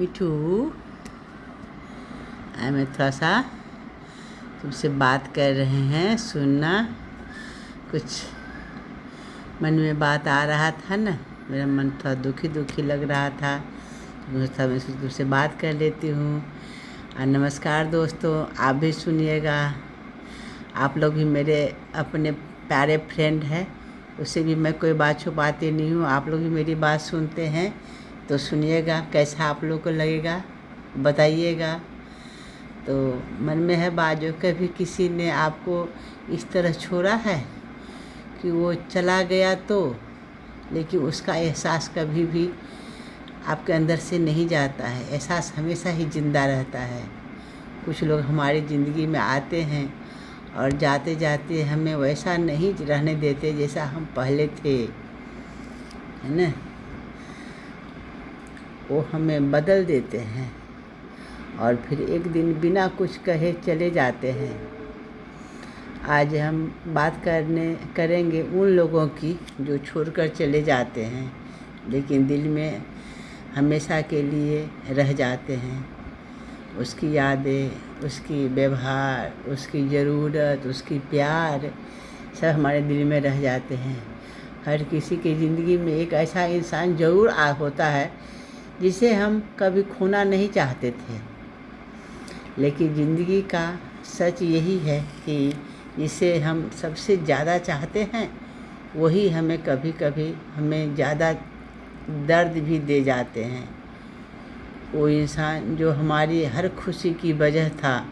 मिठू, मैं थोड़ा सा तुमसे बात कर रहे हैं, सुनना। कुछ मन में बात आ रहा था ना, मेरा मन थोड़ा दुखी दुखी लग रहा था, तो मैं तुमसे बात कर लेती हूँ। नमस्कार दोस्तों, आप भी सुनिएगा। आप लोग भी मेरे अपने प्यारे फ्रेंड हैं, उससे भी मैं कोई बात छुपाती नहीं हूँ। आप लोग भी मेरी बात सुनते हैं तो सुनिएगा, कैसा आप लोग को लगेगा बताइएगा। तो मन में है बात, जो कभी किसी ने आपको इस तरह छोड़ा है कि वो चला गया तो, लेकिन उसका एहसास कभी भी आपके अंदर से नहीं जाता है। एहसास हमेशा ही ज़िंदा रहता है। कुछ लोग हमारी ज़िंदगी में आते हैं और जाते जाते हमें वैसा नहीं रहने देते जैसा हम पहले थे, है ना। वो हमें बदल देते हैं और फिर एक दिन बिना कुछ कहे चले जाते हैं। आज हम बात करेंगे उन लोगों की जो छोड़कर चले जाते हैं, लेकिन दिल में हमेशा के लिए रह जाते हैं। उसकी यादें, उसकी व्यवहार, उसकी ज़रूरत, उसकी प्यार सब हमारे दिल में रह जाते हैं। हर किसी की ज़िंदगी में एक ऐसा इंसान ज़रूर होता है जिसे हम कभी खोना नहीं चाहते थे, लेकिन ज़िंदगी का सच यही है कि जिसे हम सबसे ज़्यादा चाहते हैं वही हमें कभी कभी हमें ज़्यादा दर्द भी दे जाते हैं। वो इंसान जो हमारी हर खुशी की वजह था,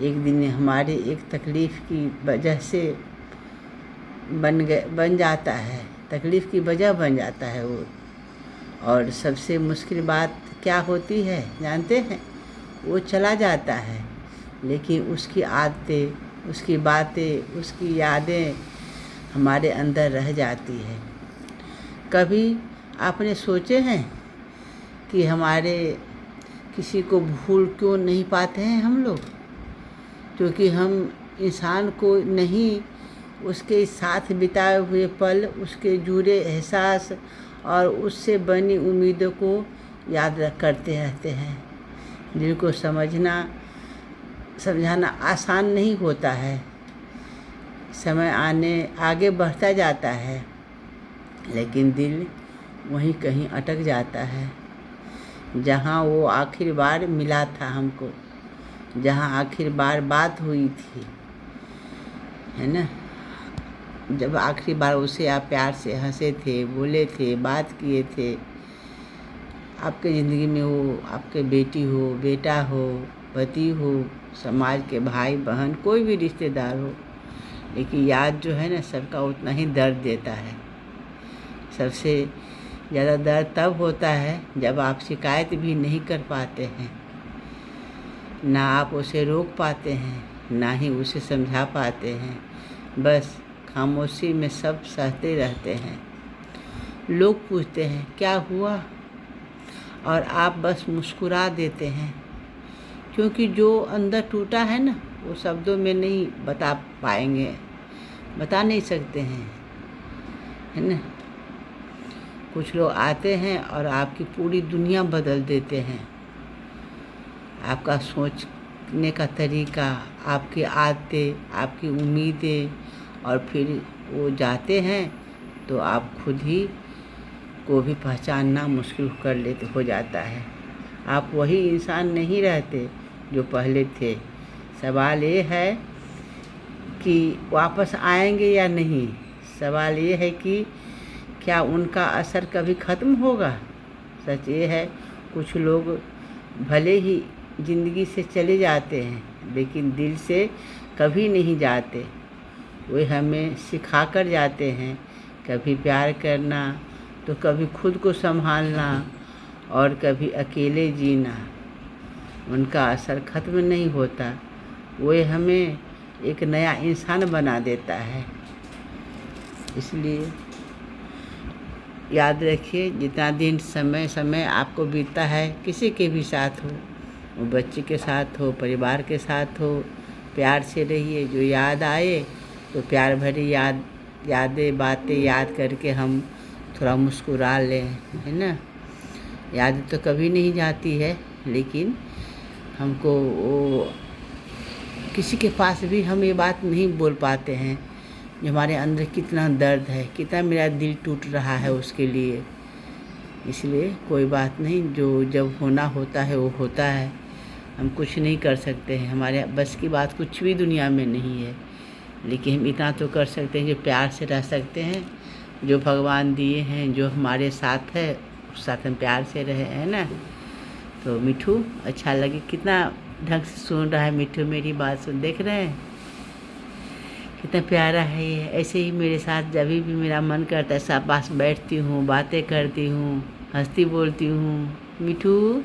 एक दिन हमारी एक तकलीफ़ की वजह से बन जाता है, तकलीफ़ की वजह बन जाता है वो। और सबसे मुश्किल बात क्या होती है जानते हैं? वो चला जाता है, लेकिन उसकी आदतें, उसकी बातें, उसकी यादें हमारे अंदर रह जाती है। कभी आपने सोचे हैं कि हमारे किसी को भूल क्यों नहीं पाते हैं हम लोग? क्योंकि हम इंसान को नहीं, उसके साथ बिताए हुए पल, उसके जुड़े एहसास और उससे बनी उम्मीदों को याद करते रहते हैं। दिल को समझाना आसान नहीं होता है। समय आगे बढ़ता जाता है, लेकिन दिल वहीं कहीं अटक जाता है, जहाँ वो आखिर बार मिला था हमको, जहाँ आखिर बार बात हुई थी, है ना। जब आखिरी बार उसे आप प्यार से हंसे थे, बोले थे, बात किए थे। आपके ज़िंदगी में वो आपके बेटी हो, बेटा हो, पति हो, समाज के भाई बहन, कोई भी रिश्तेदार हो, लेकिन याद जो है ना सबका उतना ही दर्द देता है। सबसे ज़्यादा दर्द तब होता है जब आप शिकायत भी नहीं कर पाते हैं, ना आप उसे रोक पाते हैं, ना ही उसे समझा पाते हैं। बस खामोशी में सब सहते रहते हैं। लोग पूछते हैं क्या हुआ, और आप बस मुस्कुरा देते हैं, क्योंकि जो अंदर टूटा है ना वो शब्दों में नहीं बता पाएंगे, बता नहीं सकते हैं, है ना। कुछ लोग आते हैं और आपकी पूरी दुनिया बदल देते हैं। आपका सोचने का तरीका, आपकी आदतें, आपकी उम्मीदें, और फिर वो जाते हैं तो आप खुद ही को भी पहचानना मुश्किल हो जाता है। आप वही इंसान नहीं रहते जो पहले थे। सवाल ये है कि वापस आएंगे या नहीं। सवाल ये है कि क्या उनका असर कभी ख़त्म होगा। सच ये है, कुछ लोग भले ही ज़िंदगी से चले जाते हैं, लेकिन दिल से कभी नहीं जाते। वे हमें सिखा कर जाते हैं, कभी प्यार करना, तो कभी खुद को संभालना, और कभी अकेले जीना। उनका असर ख़त्म नहीं होता, वे हमें एक नया इंसान बना देता है। इसलिए याद रखिए, जितना दिन समय आपको बीतता है, किसी के भी साथ हो, वो बच्चे के साथ हो, परिवार के साथ हो, प्यार से रहिए। जो याद आए तो प्यार भरी यादें, बातें याद करके हम थोड़ा मुस्कुरा लें, है ना। याद तो कभी नहीं जाती है, लेकिन हमको वो किसी के पास भी हम ये बात नहीं बोल पाते हैं जो हमारे अंदर कितना दर्द है, कितना मेरा दिल टूट रहा है उसके लिए। इसलिए कोई बात नहीं, जो जब होना होता है वो होता है, हम कुछ नहीं कर सकते हैं, हमारे बस की बात कुछ भी दुनिया में नहीं है। लेकिन हम इतना तो कर सकते हैं जो प्यार से रह सकते हैं, जो भगवान दिए हैं, जो हमारे साथ है उस साथ हम प्यार से रहे, है ना। तो मिठू अच्छा लगे, कितना ढंग से सुन रहा है मिठू, मेरी बात सुन, देख रहे हैं कितना प्यारा है ये। ऐसे ही मेरे साथ जब भी मेरा मन करता है सब पास बैठती हूँ, बातें करती हूँ, हंसती बोलती हूँ। मिठू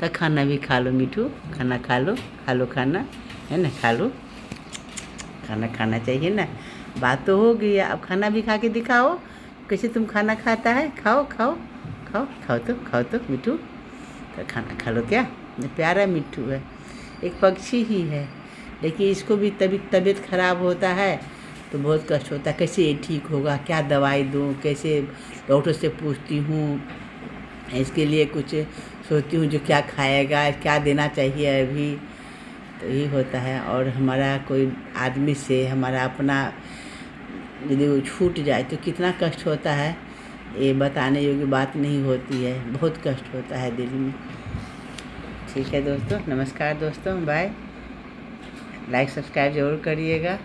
तो खाना भी खा लो मिठू, खाना खा लो खाना, है ना, खा लो खाना, खाना चाहिए ना। बात तो हो गई, अब खाना भी खा के दिखाओ कैसे तुम खाना खाता है। खाओ खाओ खाओ खाओ तो मिठू, तो खाना खा लो। क्या प्यारा मिठू है, एक पक्षी ही है, लेकिन इसको भी तबीयत खराब होता है तो बहुत कष्ट होता है। कैसे ये ठीक होगा, क्या दवाई दूँ, कैसे डॉक्टर से पूछती हूँ, इसके लिए कुछ सोचती हूँ जो क्या खाएगा, क्या देना चाहिए अभी, तो यही होता है। और हमारा कोई आदमी से हमारा अपना यदि वो छूट जाए तो कितना कष्ट होता है, ये बताने योग्य बात नहीं होती है, बहुत कष्ट होता है दिल में। ठीक है दोस्तों, नमस्कार दोस्तों, बाय। लाइक सब्सक्राइब ज़रूर करिएगा।